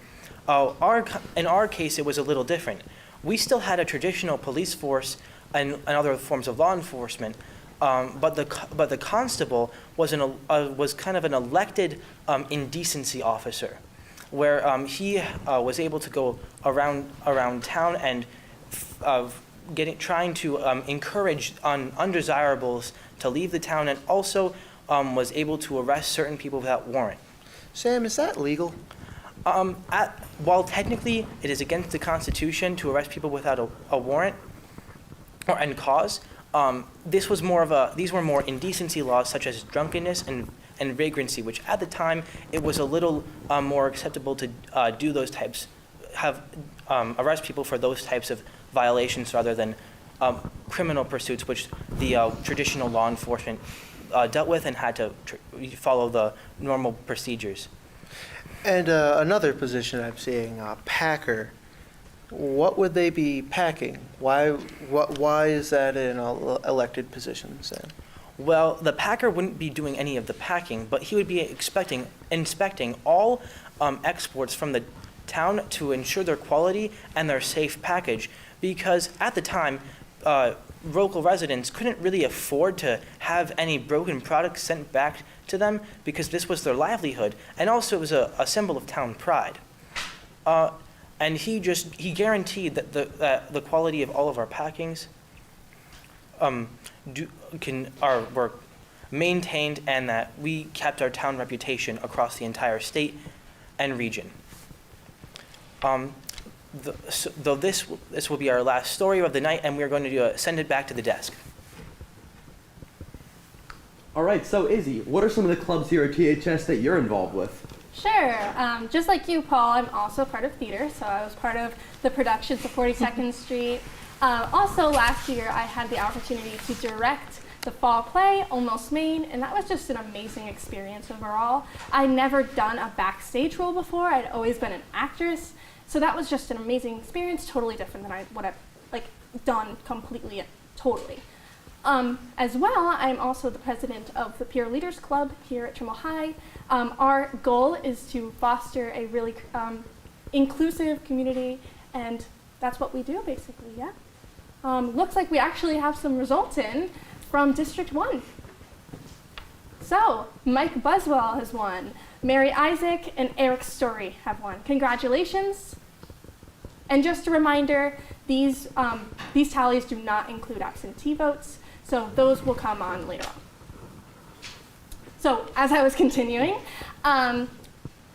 in our case it was a little different. We still had a traditional police force and other forms of law enforcement, but the constable was kind of an elected indecency officer, where he was able to go around town and trying to encourage undesirables to leave the town, and also was able to arrest certain people without warrant. Sam, is that legal? While technically it is against the Constitution to arrest people without a warrant and cause, these were more indecency laws such as drunkenness and vagrancy, which at the time it was a little more acceptable to do those types, arrest people for those types of violations rather than criminal pursuits, which the traditional law enforcement dealt with and had to follow the normal procedures. And another position I'm seeing, packer. What would they be packing? Why is that an elected position, Sam? Well, the packer wouldn't be doing any of the packing, but he would be inspecting all exports from the town to ensure their quality and their safe package, because at the time, local residents couldn't really afford to have any broken products sent back to them, because this was their livelihood, and also it was a symbol of town pride. And he guaranteed that the quality of all of our packings were maintained, and that we kept our town reputation across the entire state and region. Though this will be our last story of the night, and we're going to send it back to the desk. All right, so Izzy, what are some of the clubs here at THS that you're involved with? Sure. Just like you, Paul, I'm also part of theater, so I was part of the productions of 42nd Street. Also, last year, I had the opportunity to direct the fall play, Almost Maine, and that was just an amazing experience overall. I'd never done a backstage role before. I'd always been an actress, so that was just an amazing experience, totally different than I would have done completely, totally. As well, I'm also the president of the Peer Leaders Club here at Trimble High. Our goal is to foster a really inclusive community, and that's what we do, basically, yeah. Looks like we actually have some results in from District 1. So, Mike Buswell has won, Mary Isaac and Eric Story have won. Congratulations. And just a reminder, these tallies do not include absentee votes, so those will come on later on. So, as I was continuing,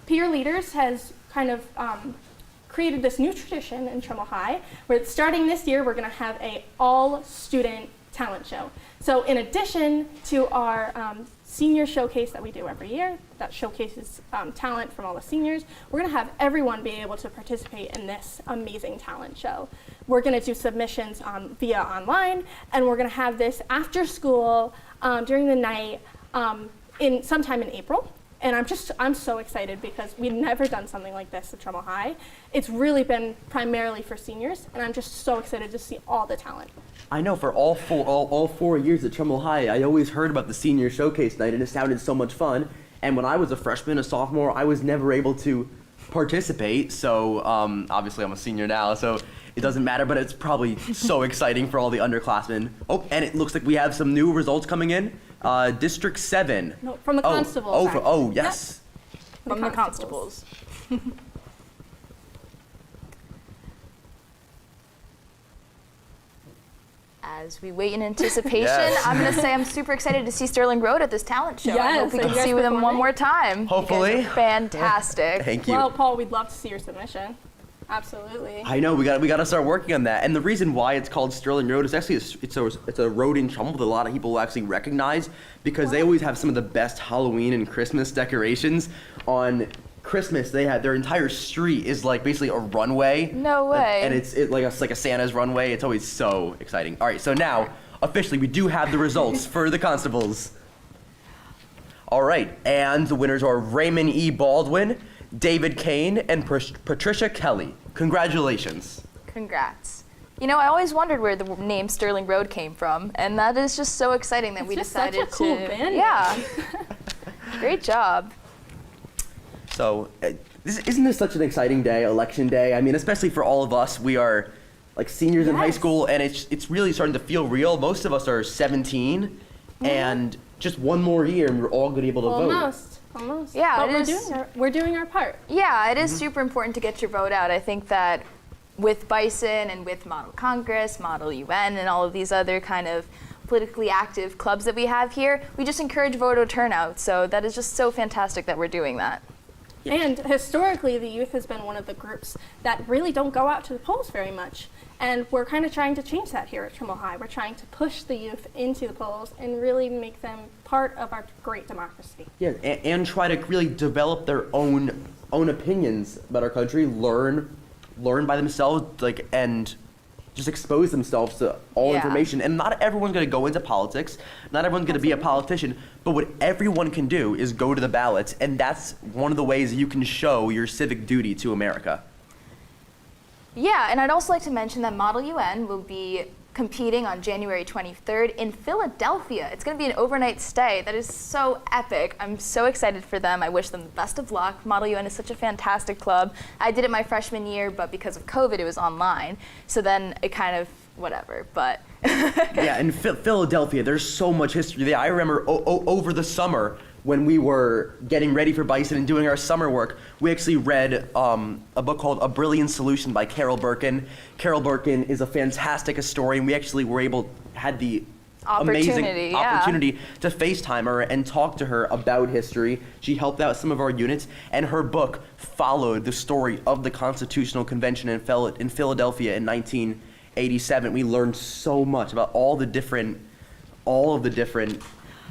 Peer Leaders has kind of created this new tradition in Trimble High, where starting this year, we're going to have an all-student talent show. So in addition to our senior showcase that we do every year, that showcases talent from all the seniors, we're going to have everyone be able to participate in this amazing talent show. We're going to do submissions via online, and we're going to have this after school during the night sometime in April. And I'm so excited because we've never done something like this at Trimble High. It's really been primarily for seniors, and I'm just so excited to see all the talent. I know for all 4 years at Trumbull High, I always heard about the senior showcase night, and it sounded so much fun. And when I was a freshman, a sophomore, I was never able to participate. So obviously I'm a senior now, so it doesn't matter, but it's probably so exciting for all the underclassmen. Oh, and it looks like we have some new results coming in. District 7. No, from the constables. Oh, side. yes. Yep. From the constables. As we wait in anticipation, Yes. I'm going to say I'm super excited to see Sterling Road at this talent show. I Yes, hope we are can you guys see them one performing? more time. Hopefully. You guys are fantastic. Thank you. Well, Paul, we'd love to see your submission. Absolutely. I know we got to start working on that. And the reason why it's called Sterling Road is actually it's a road in Trumbull that a lot of people actually recognize because they always have some of the best Halloween and Christmas decorations. On Christmas, they had their entire street is like basically a runway. No way. And it's like a Santa's runway. It's always so exciting. All right, so now officially we do have the results for the constables. All right, and the winners are Raymond E. Baldwin, David Kane, and Patricia Kelly. Congratulations. Congrats. You know, I always wondered where the name Sterling Road came from, and that is just so exciting that It's we just such decided a cool to. band Yeah. Great job. So, isn't this such an exciting day, election day? I mean, especially for all of us. We are like seniors in high Yes. school, and it's really starting to feel real. Most of us are 17, and just one more year, and we're all going to be able to vote. Almost. Yeah, But it is. we're doing our part. Yeah, it is super important to get your vote out. I think that with Bison and with Model Congress, Model UN, and all of these other kind of politically active clubs that we have here, we just encourage voter turnout. So that is just so fantastic that we're doing that. And historically, the youth has been one of the groups that really don't go out to the polls very much. And we're kind of trying to change that here at Trimble High. We're trying to push the youth into the polls and really make them part of our great democracy. Yeah, and try to really develop their own opinions about our country, learn by themselves, like, and just expose themselves to all Yeah. information. And not everyone's going to go into politics. Not everyone's going to be a politician. But what everyone can do is go to the ballots, and that's one of the ways you can show your civic duty to America. Yeah, and I'd also like to mention that Model UN will be competing on January 23rd in Philadelphia. It's going to be an overnight stay. That is so epic. I'm so excited for them. I wish them the best of luck. Model UN is such a fantastic club. I did it my freshman year, but because of COVID, it was online. So then it kind of, whatever, but. Yeah, in Philadelphia, there's so much history there. I remember over the summer when we were getting ready for Bison and doing our summer work, we actually read a book called A Brilliant Solution by Carol Birkin. Carol Birkin is a fantastic historian. We actually had the amazing yeah. opportunity to FaceTime her and talk to her about history. She helped out some of our units, and her book followed the story of the Constitutional Convention in Philadelphia in 1987. We learned so much about all of the different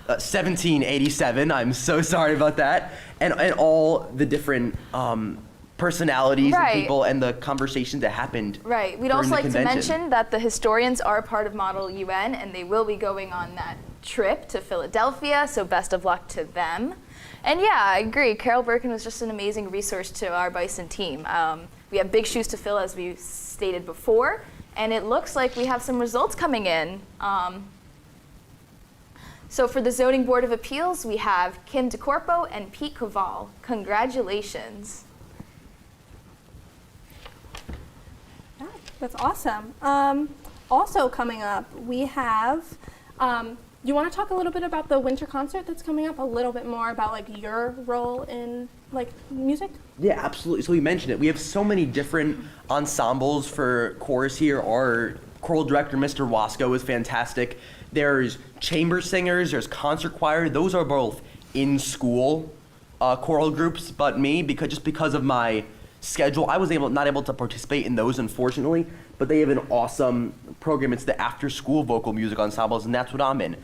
1787, I'm so sorry about that, and all the different personalities Right. and people and the conversations that happened. Right. We'd during also the like to convention. mention that the historians are part of Model UN, and they will be going on that trip to Philadelphia, so best of luck to them. And yeah, I agree. Carol Birkin was just an amazing resource to our Bison team. We have big shoes to fill, as we stated before, and it looks like we have some results coming in. So for the Zoning Board of Appeals, we have Kim DeCorpo and Pete Koval. Congratulations. Yeah, that's awesome. Also coming up, we have, you want to talk a little bit about the winter concert that's coming up, a little bit more about like your role in like music? Yeah, absolutely. So we mentioned it. We have so many different ensembles for chorus here. Our choral director, Mr. Wasco, is fantastic. There's chamber singers, there's concert choir. Those are both in-school choral groups, but me, because of my schedule, I was not able to participate in those, unfortunately. But they have an awesome program. It's the after-school vocal music ensembles, and that's what I'm in.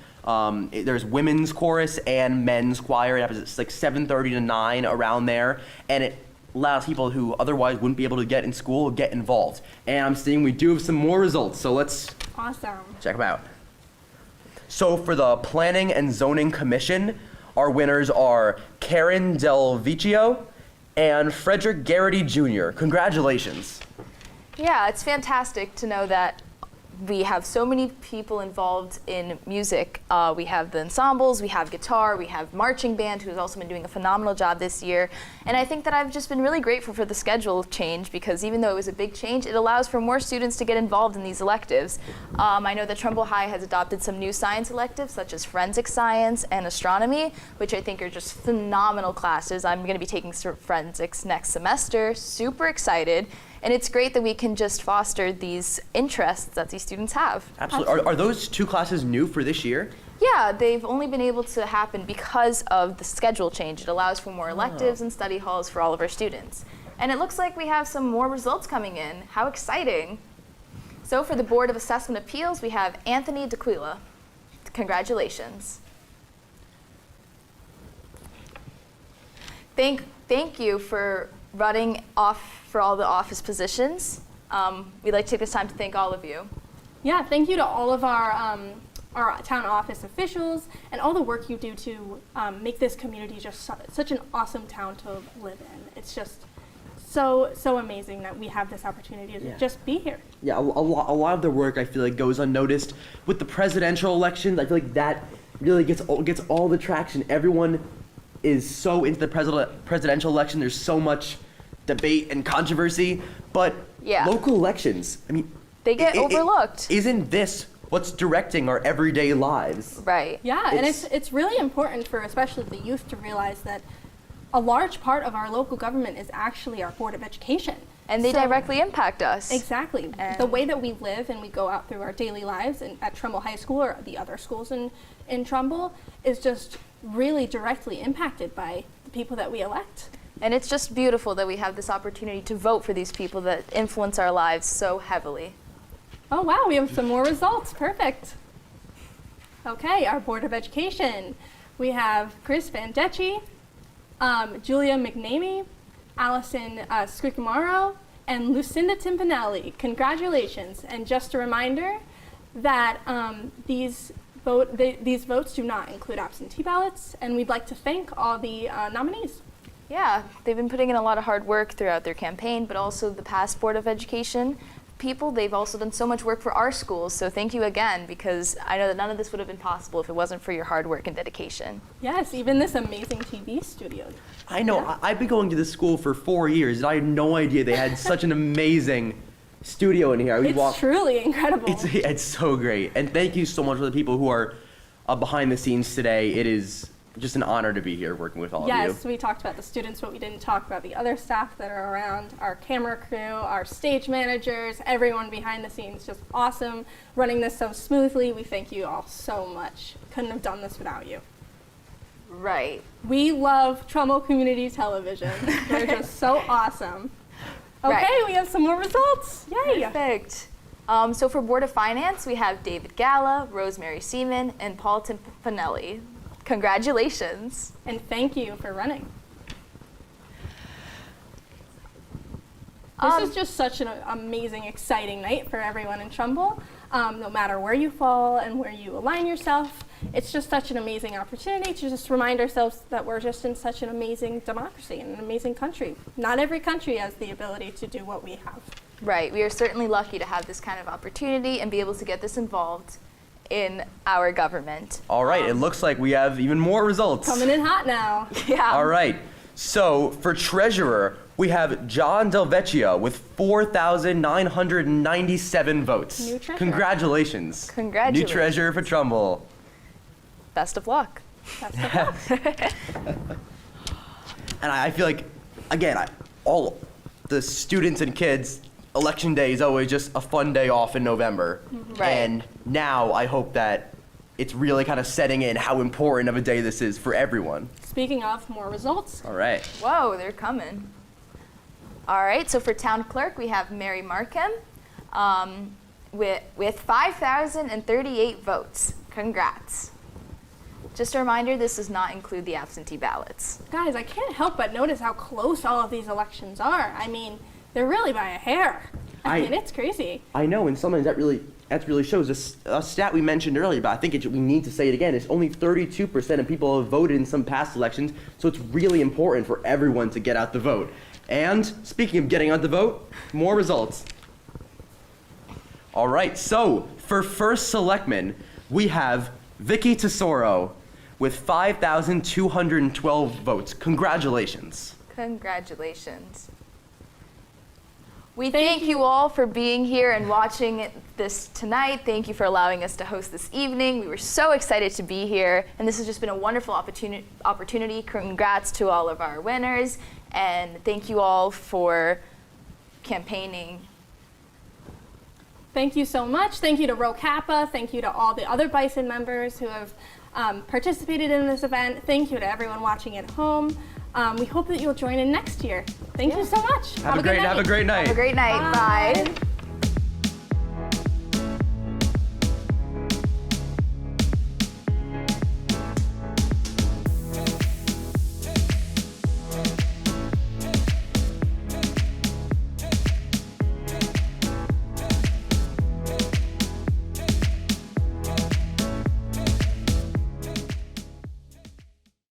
There's women's chorus and men's choir. It happens at like 7:30 to 9, around there, and it allows people who otherwise wouldn't be able to get in school get involved. And I'm seeing we do have some more results, so let's Awesome. check them out. So for the Planning and Zoning Commission, our winners are Karen Del Vecchio and Frederick Garrity Jr. Congratulations. Yeah, it's fantastic to know that we have so many people involved in music. We have the ensembles, we have guitar, we have marching band, who's also been doing a phenomenal job this year. And I think that I've just been really grateful for the schedule change, because even though it was a big change, it allows for more students to get involved in these electives. I know that Trumbull High has adopted some new science electives, such as forensic science and astronomy, which I think are just phenomenal classes. I'm going to be taking forensics next semester, super excited. And it's great that we can just foster these interests that these students have. Absolutely. Are those 2 classes new for this year? Yeah, they've only been able to happen because of the schedule change. It allows for more electives and study halls for all of our students. And it looks like we have some more results coming in. How exciting. So for the Board of Assessment Appeals, we have Anthony DeQuila. Congratulations. Thank you for running off for all the office positions. We'd like to take this time to thank all of you. Yeah, thank you to all of our town office officials and all the work you do to make this community just such an awesome town to live in. It's just so amazing that we have this opportunity to just be here. Yeah, a lot of their work I feel like goes unnoticed. With the presidential elections, I feel like that really gets all the traction. Everyone is so into the presidential election. There's so much debate and controversy, but local elections, I mean, they get overlooked. Isn't this what's directing our everyday lives? Right. Yeah, and it's really important for especially the youth to realize that a large part of our local government is actually our Board of Education. And they directly impact us. Exactly. The way that we live and we go out through our daily lives at Trumbull High School or the other schools in Trumbull is just really directly impacted by the people that we elect. And it's just beautiful that we have this opportunity to vote for these people that influence our lives so heavily. Oh wow, we have some more results. Perfect. Okay, our Board of Education. We have Chris Van Decci, Julia McNamee, Allison Scricamaro, and Lucinda Timpanelli. Congratulations. And just a reminder that these votes do not include absentee ballots, and we'd like to thank all the nominees. Yeah, they've been putting in a lot of hard work throughout their campaign, but also the past Board of Education people. They've also done so much work for our schools, so thank you again, because I know that none of this would have been possible if it wasn't for your hard work and dedication. Yes, even this amazing TV studio. I know, Yeah. I've been going to this school for 4 years, and I had no idea they had such an amazing studio in here. It's truly incredible. It's so great, and thank you so much for the people who are behind the scenes today. It is just an honor to be here working with all of you. Yes, we talked about the students, but we didn't talk about the other staff that are around, our camera crew, our stage managers, everyone behind the scenes, just awesome, running this so smoothly. We thank you all so much. Couldn't have done this without you. Right. We love Trumbull Community Television. They're just so awesome. Okay, Right. we have some more results. Yay! Perfect. So for Board of Finance, we have David Galla, Rosemary Seaman, and Paul Timpanelli. Congratulations. And thank you for running. Um, This is just such an amazing, exciting night for everyone in Trumbull. No matter where you fall and where you align yourself, it's just such an amazing opportunity to just remind ourselves that we're just in such an amazing democracy and an amazing country. Not every country has the ability to do what we have. Right. We are certainly lucky to have this kind of opportunity and be able to get this involved in our government. All right, it looks like we have even more results. Coming in hot now. Yeah. All right, so for treasurer, we have John Del Vecchio with 4,997 votes. New treasurer. Congratulations. Congratulations. New treasurer for Trumbull. Best of luck. That's the best. And I feel like, again, all the students and kids, Election Day is always just a fun day off in November. Right. And now I hope that it's really kind of setting in how important of a day this is for everyone. Speaking of more results, All right. Whoa, they're coming. All right, so for town clerk, we have Mary Markham with 5,038 votes. Congrats. Just a reminder, this does not include the absentee ballots. guys, I can't help but notice how close all of these elections are. I mean, they're really by a hair. I mean, it's crazy. I know, and sometimes that really shows a stat we mentioned earlier, but I think we need to say it again. It's only 32% of people have voted in some past elections, so it's really important for everyone to get out the vote. And speaking of getting out the vote, more results. All right, so for first selectman, we have Vicky Tesoro with 5,212 votes. Congratulations. Congratulations. We thank you all for being here and watching this tonight. Thank you for allowing us to host this evening. We were so excited to be here, and this has just been a wonderful opportunity. Congrats to all of our winners, and thank you all for campaigning. Thank you so much. Thank you to Rho Kappa. Thank you to all the other Bison members who have participated in this event. Thank you to everyone watching at home. We hope that you'll join in next year. Thank you so much. Have a great night. Have a great night. Bye.